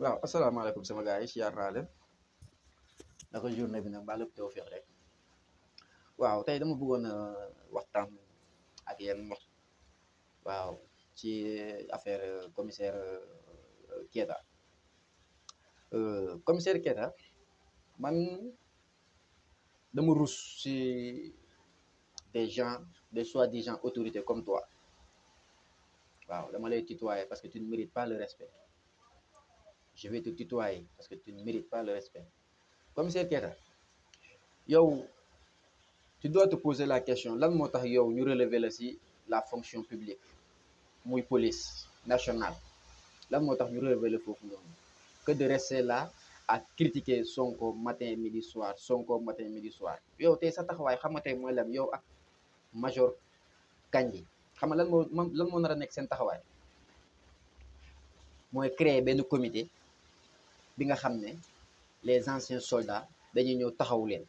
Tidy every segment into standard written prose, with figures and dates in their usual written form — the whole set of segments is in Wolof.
waaw asalaamaaleykum sama gars yi siyaar naa leen naka journée bi nag mbaa lépp tawfeex rek waaw tey dama bëggoon a waxtaan ak yéen waaw ci affaire commissaire Keita commissaire Keita man dama rus ci des gens des soi-disant autorités comme toi waaw dama lay tutoyer parce que tu ne mérites pas le respect je vais te tutoyer parce que tu ne mérites pas le respect commissaire Keita yow tu dois te poser la question lan moo tax yow ñu relever la ci la fonction publique muy police nationale lan moo tax ñu relever la foofu noonu que de rester là à critiquer Sonko matin midi soir Sonko matin midi soir yow tey sa taxawaay xam nga tey mooy lan yow ak major Kandji xam nga lan moo nar a nekk seen taxawaay mooy créer benn comité bi nga xam ne les anciens soldats dañuy ñëw taxawu leen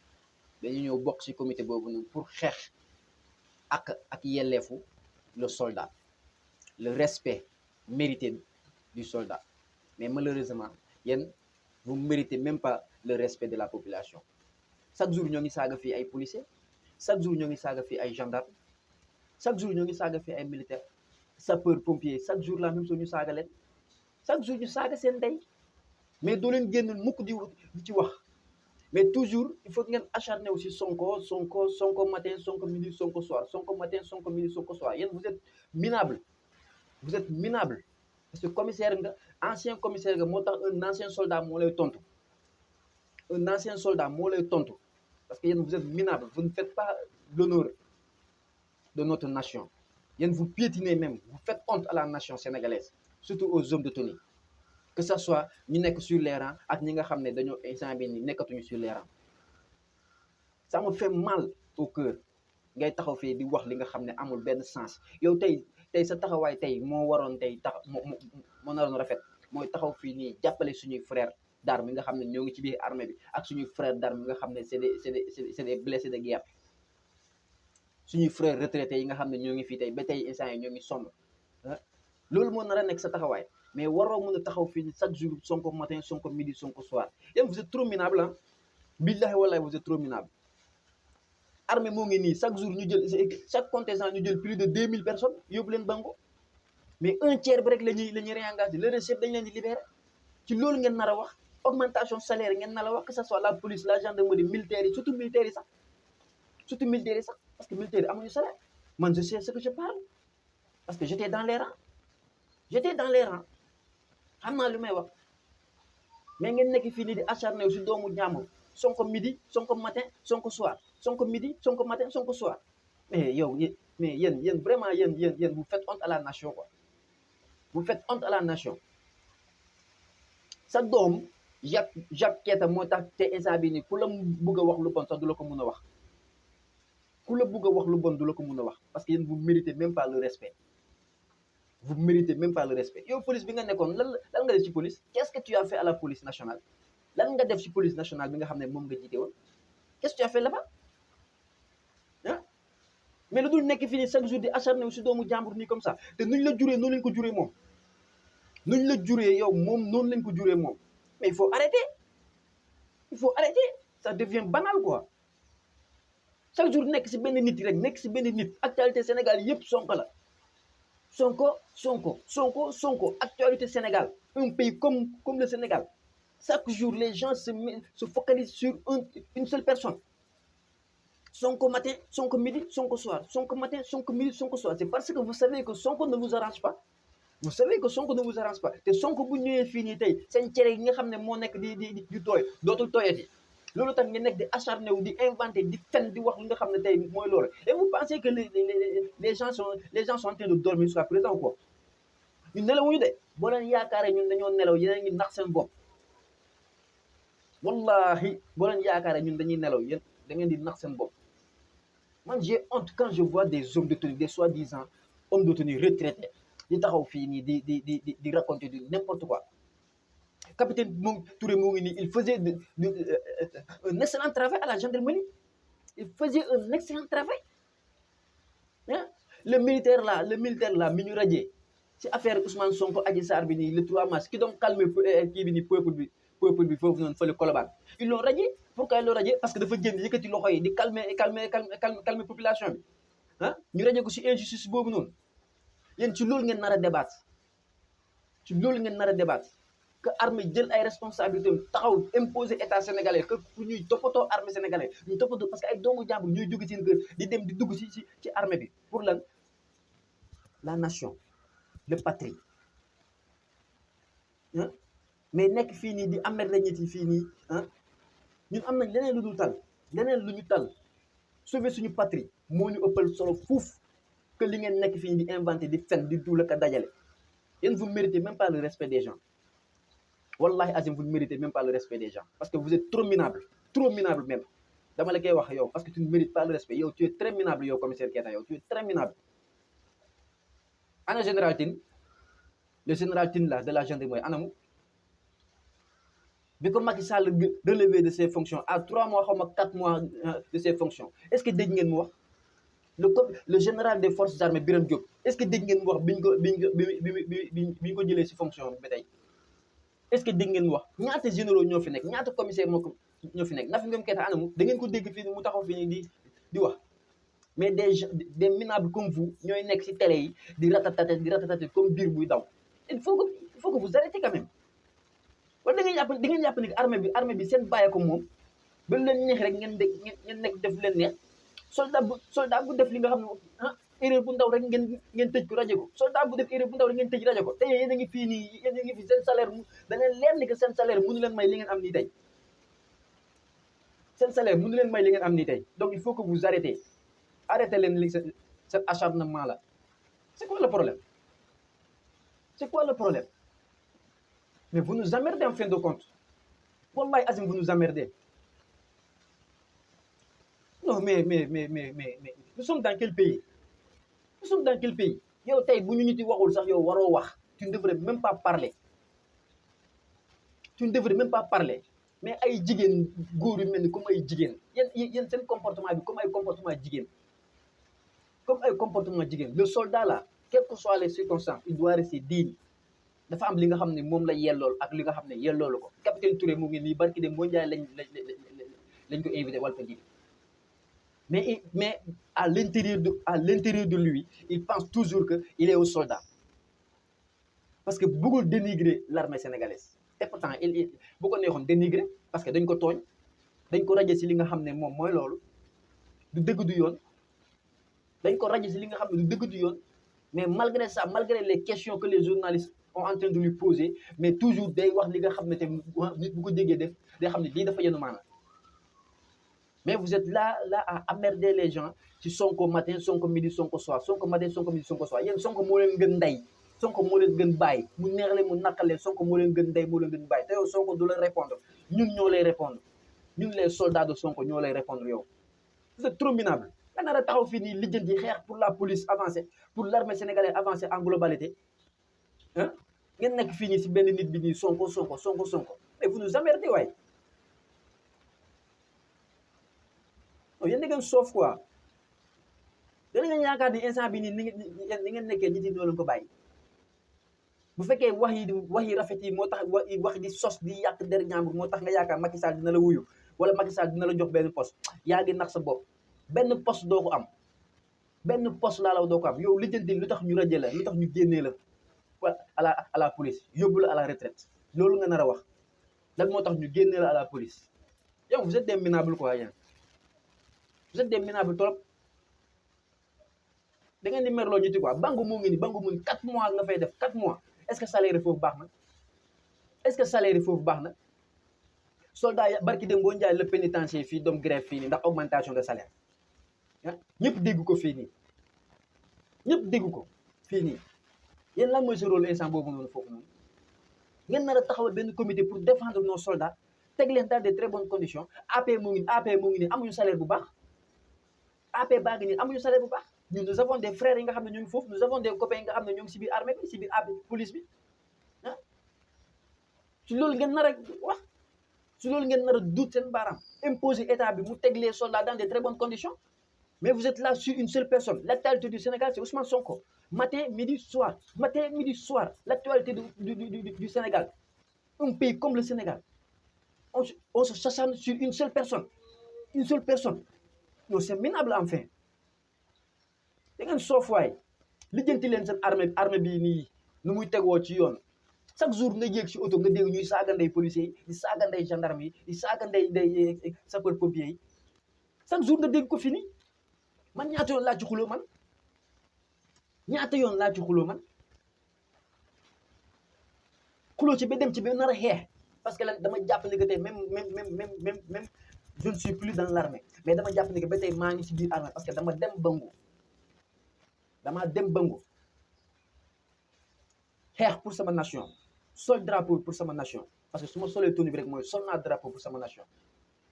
dañuy ñëw bokk ci comité boobu noonu pour xeex ak yelleefu le soldat le respect mérité du soldat mais malheureusement yéen vous ne méritez même pas le respect de la population chaque jour ñoo ngi saaga fii ay policiers chaque jour ñoo ngi saaga fii ay gendarmes chaque jour ñoo ngi saaga fii ay militaires sapeur pompier chaque jour la même chose ñu saaga leen chaque jour ñu saaga seen ndey mais doo leen génn mukk di ci wax mais toujours il faut ngeen acharné aussi Sonko matin Sonko midi Sonko soir Sonko matin Sonko midi Sonko soir yéen vous êtes minable parce que commissaire nga ancien commissaire nga moo tax un ancien soldat moo lay tontu parce que yéen vous êtes minable vous ne faites pas l'honneur de notre nation yéen vous piétinez même vous faites honte à la nation sénégalaise surtout aux hommes de tenue que ça soit ñu nekk sur les rangs ak ñi nga xam ne dañoo instant bi ni nekkatuñu sur les rangs ça me fait mal au cœur ngay taxaw fii di wax li nga xam ne amul benn sens yow tey sa taxawaay tey moo waroon tey moo naroon rafet mooy taxaw fii nii jàppale suñuy frères d'armes yi nga xam ne ñoo ngi ci biir armée bi ak suñuy frères d'armes yi nga xam ne c'est des blessés de guerre suñuy frères retraités yi nga xam ne ñoo ngi fii tey ba tey instant yi ñoo ngi sonn loolu moo nar a nekk sa taxawaay mais waroo mën a taxaw fii chaque jour Sonko matin Sonko midi Sonko soir yéen vous êtes trop minable ah billahi wallahi vous êtes trop minable armée moo ngi nii chaque jour ñu jël chaque contingent ñu jël plus de 2000 personnes yóbbu leen Bango mais un tiers bi rek la ñuy réengagé le reste dañ leen di libéré ci loolu ngeen nar a wax augmentation salaire ngeen nar a wax que ça soit la police la gendarmerie militaires yi surtout militaires yi sax parce que militaires yi amuñu salaire man je sais ce que je parle parce que j'étais dans les rangs xam naa lu may wax mais ngeen nekk fii nii di acharné si doomu jàmbur Sonko midi Sonko matin Sonko soir Sonko midi Sonko matin Sonko soir mais yow mais yéen vraiment yéen vous faites honte à la nation quoi vous faites honte à la nation sa doom Jacques Keita moo tax te instant bi nii ku la bëgg a wax lu bon sax du la ko mun a wax ku la bëgg a wax lu bon du la ko mun a wax parce que yéen vous méritez même pas le respect vous méritez même pas le respect yow police bi nga nekkoon lan nga def ci police qu'est-ce que tu as fait à la police nationale lan nga def ci police nationale bi nga xam ne moom nga jiite woon qu'est-ce que tu as fait là-bas ah mais lu dul nekk fii nii chaque jour di acharné wu si doomu jàmbur nii comme ça te nuñ la juree noonu lañ ko juree moom nuñ la juree yow moom noonu lañ ko juree moom mais il faut arrêter ça devient banal quoi chaque jour nekk si benn nit rek nekk si benn nit actualité Sénégal yëpp Sonko la Sonko actualité Sénégal un pays comme le Sénégal chaque jour les gens se focalisent sur une seule personne Sonko matin Sonko midi Sonko soir Sonko matin Sonko midi Sonko soir c'est parce que vous savez que Sonko ne vous arrange pas te Sonko bu ñëwee fii nii tey seen cere yi nga xam ne moo nekk di tooy dootul tooyati loolu tax nga nekk di acharné wu di inventé di fen di wax li nga xam ne tey mooy loolu et vous pensez que les gens sont en train de dormir jusqu'à présent quoi ñun nelawuñu de boo leen yaakaaree ñun dañoo nelaw yéen a ngi nax seen bopp wallahi boo leen yaakaaree ñun dañuy nelaw yéen da ngeen di nax seen bopp man j'ai honte quand je vois des hommes de tenue des soi-disant hommes de tenue retraités di taxaw fii nii di raconter du n'importe quoi capitaine Touré moo ngi nii il faisait un excellent travail à la gendarmerie il faisait un excellent travail hein le militaire là mi ñu radié ci affaire Ousmane Sonko Adji Sarr bi nii le 3 mars ki doon calmer kii bi nii peuple bi foofu noonu fële Colobane ils l'ont radié. Pourquoi ils l'ont radié? Parce que dafa génn yëkkati loxo yi di calmer population bi ah ñu radié ko ci injustice boobu noonu. yéen ci loolu ngeen nar a débattre ci loolu ngeen nar a débattre que armée jël ay responsabilités taxaw imposer état sénégalais que pour ñuy toppatoo armée sénégalais ñu toppatoo parce que ay doomu jàmbur ñuy jóge seen kër di dem di dugg ci armée bi pour lan la nation le patrie ah mais nekk fii nii di emmerder nit yi fii nii ah ñun am nañ leneen lu dul tal leneen lu ñu tal sauver suñu patrie moo ñu ëppal solo fuuf que li ngeen nekk fii di inventer di fen di duul ak a dajale yéen vous ne méritez même pas le respect des gens wallahi azim vous ne méritez même pas le respect des gens parce que vous êtes trop minable même dama la koy wax yow parce que tu ne mérites pas le respect yow tu es très minable yow commissaire Keita yow tu es très minable. ana général Tine le général Tine là de la gendarmerie anamu bi ko Macky Sall relevé de ses fonctions à 3 mois xaw ma 4 mois de ses fonctions est-ce que dégg ngeen mu wax le général des forces armées Birame Diop est-ce que dégg ngeen mu wax bi ñu ko jëlee ci fonction bi tey est-ce que dégg ngeen mu wax ñaata généraux ñoo fi nekk ñaata commissaire ñoo fi nekk Nafi Ngom Keïta anamu da ngeen ko dégg fii mu taxaw fii nii di wax mais des minables comme vous ñooy nekk ci télé yi di ratatate comme biir buy daw il faut que vous arrêtez quand même wala da ngeen jàpp ni armée bi seen bàyyi ko moom ba leen neex rek ngeen nekk def leen neex soldat bu def li nga xam ne ah erreur bu ndaw rek ngeen tëj ko rajo ko soldat bu def erreur bu ndaw rek ngeen tëj rajo ko te yéen a ngi fii nii yéen a ngi fi seen salaire da leen leer ni que seen salaire mënu leen may li ngeen am nii tey seen salaire mënu leen may li ngeen am nii tey donc il faut que vous arrêtez leen li cet acharnement là c'est quoi le problème mais vous nous emmerdez en fin de compte wallahi azim vous nous emmerdez. Non, mais nous sommes dans quel pays? Yow tey bu ñu nit yi waxul sax yow waroo wax tu ne devrais même pas parler mais ay jigéen góor yu mel ni comme ay jigéen yéen seen comportement bi comme ay comportement jigéen le soldat là quelles que soient les circonstances il doit rester digne dafa am li nga xam ne moom la yellool ak li nga xam ne yelloolu ko capitaine Touré mu ngi nii barki dem moo njaay lañ ko invité Walfadjri mais à l'intérieur de lui il pense toujours que il est au soldat parce que bëggul dénigrer l'armée sénégalaise et pourtant bu ko neexoon dénigrer parce que dañ ko tooñ dañ ko raje ci li nga xam ne moom mooy loolu du dëgg du yoon dañ ko raje ci li nga xam ne du dëgg du yoon mais malgré ça malgré les questions que les journalistes ont en train de lui poser mais toujours day wax li nga xam ne te nit bu ko déggee def day xam ne lii dafa yenu maanaam mais vous êtes là à emmerder les gens ci Sonko matin Sonko midi Sonko soir Sonko matin Sonko midi Sonko soir yéen Sonko moo leen gën ndey Sonko moo leen gën bàyyi mu neexle mu naqale Sonko moo leen gën ndey moo leen gën bàyyi te yow Sonko du la répondre ñun ñoo lay répondre ñun les soldats de Sonko ñoo lay répondre yow vous êtes trop minable nga nar a taxaw fii nii lijjanti xeex pour la police avancée pour l'armée sénégalaise avancée en globalité ah ngeen nekk fii nii si benn nit bi nii Sonko mais vous nous emmerdez waay yéen da ngeen soof quoi da ngeen yaakaar ni instant bi nii ni ngeen nekkee nit yi doo leen ko bàyyi bu fekkee wax yi rafet yi moo tax wax di sos di yàq der ñaambur moo tax nga yaakaar Macky Sall dina la wuyu wala Macky Sall dina la jox benn poste yaa ngi nax sa bopp benn poste doo ko am benn poste laa la doo ko am yow lijjanti lu tax ñu rajee la lu tax ñu génnee la à la police yóbbu la à la retraite loolu nga nar a wax lan moo tax ñu génnee la à la police yow vous êtes des minables quoi yéen vous êtes des minables trop da ngeen di merloo ñu ti quoi bangu mu ngi ni 4 mois nga fay def 4 mois est-ce que salaire foofu baax na soldat ya barki dem boo njaay le pénitencier fii doom grève fii nii ndax augmentation de salaire ah ñëpp dégg ko fii nii yéen lan mooy sa rôle instant boobu noonu foofu noonu ngeen nar a taxawal benn comité pour défendre nos soldats teg leen dans de très bonnes conditions AP mu ngi nii amuñu salaire bu baax AP baa ngi nii amuñu salaire bu baax ñun nous avons des frères yi nga xam ne ñu ngi foofu nous avons des copains yi nga xam ne ñoo ngi si biir armée bi si biir AP police bi ah ci loolu ngeen nar a wax ci loolu ngeen nar a duut seen baaraam imposer état bi mu teg les soldats dans de très bonnes conditions mais vous êtes là sur une seule personne l'actualité du Sénégal c'est Ousmane Sonko matin midi soir l'actualité du Sénégal, un pays comme le Sénégal, on se s'acharne sur une seule personne, non c'est minable enfin. Da ngeen soof waay lijjanti leen seen armée bii nii nu muy tegoo ci yoon. Chaque jour nga yéeg ci oto nga dégg ñuy saaga ndey policiers yi di saaga ndey gendarme yi di saaga ndey sapeur pompier yi chaque jour nga dégg ko fi nii. Man ñaata yoon laa ci xuloo man xuloo ci ba dem ci ba nar a xeex parce que lan dama jàpp ne que tey même je ne suis plus dans l'armée mais dama jàpp ne que ba tey maa ngi ci biir armée parce que dama dem bangu xeex pour sama nation sol drapeau pour sama nation parce que su ma solee tenue bi rek mooy sol naa drapeau pour sama nation.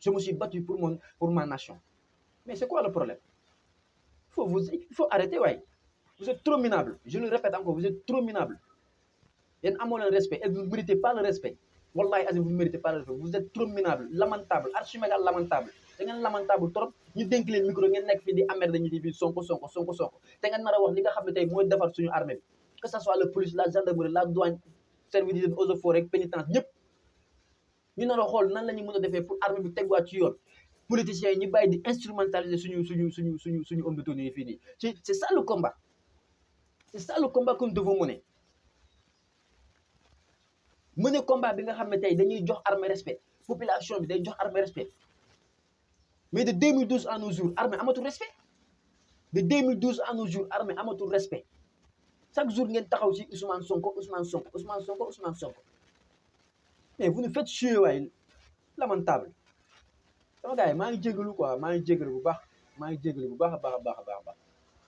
Je me suis battu pour ma nation. Mais c'est quoi le problème? Il faut arrêter, ouais. Vous êtes trop minable. Je le répète encore, vous êtes trop minable. Yéen amoo leen respect et vous ne méritez pas le respect. Wallahi azim, vous ne méritez pas le respect. Vous êtes trop minable, lamentable, archimégal lamentable. Da ngeen lamentable trop ñu dénk leen micro ngeen nekk fii di amerde ñu di fii sonko te ngeen nar a wax li nga xam ne tey mooy defar suñu armée bi. Que ça soit la police, la gendarmerie, la douane, service d'hygiène, eaux et forêts, pénitence, ñëpp ñu nar a xool nan la ñu mën a defee pour armée bi tegwaat ci yoon. Politiciens yi ñu bàyyi di instrumentaliser suñu homme de tenue yi fii nii c'est ça le combat que nous devons mener combat bi nga xam ne tey dañuy jox armée respect population bi day jox armée respect mais de 2012 à nos jours armée amatul respect chaque jour ngeen taxaw ci Ousmane Sonko mais vous nous faites chier waay lamentable. sama gars yi maa ngi jégalu quoi maa ngi jégalu bu baax a baax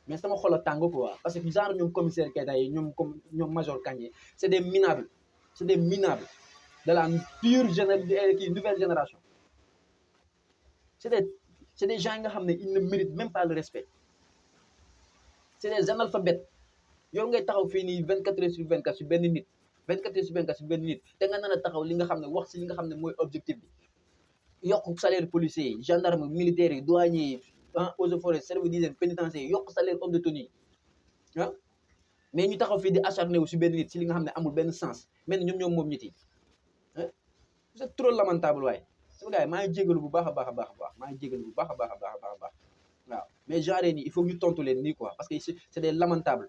mais sama xol a tàng quoi parce que genre ñoom commissaire Keita yi ñoom major Kandji c'est des minables de la pure nouvelle génération. C'est des gens yi nga xam ne ils ne méritent même pas le respect. C'est des analphabètes yow ngay taxaw fii nii 24 heures sur 24 si benn nit te nga nar a taxaw li nga xam ne wax si li nga xam ne mooy objectif bi. Yokk salaire policiers yi gendarme militaires yi douaniers yi eaux et forêts service d'hygiène pénitentiaire yi yokk salaire homme de tenue ah mais ñu taxaw fii di acharné wu si benn nit si li nga xam ne amul benn sens mel ni ñoom moom nit yi c'est trop lamentable waaye sama gars yi maa ngi jégalu bu baax a baax waaw mais genre nii il faut ñu tontu leen nii quoi parce que c'est des lamentables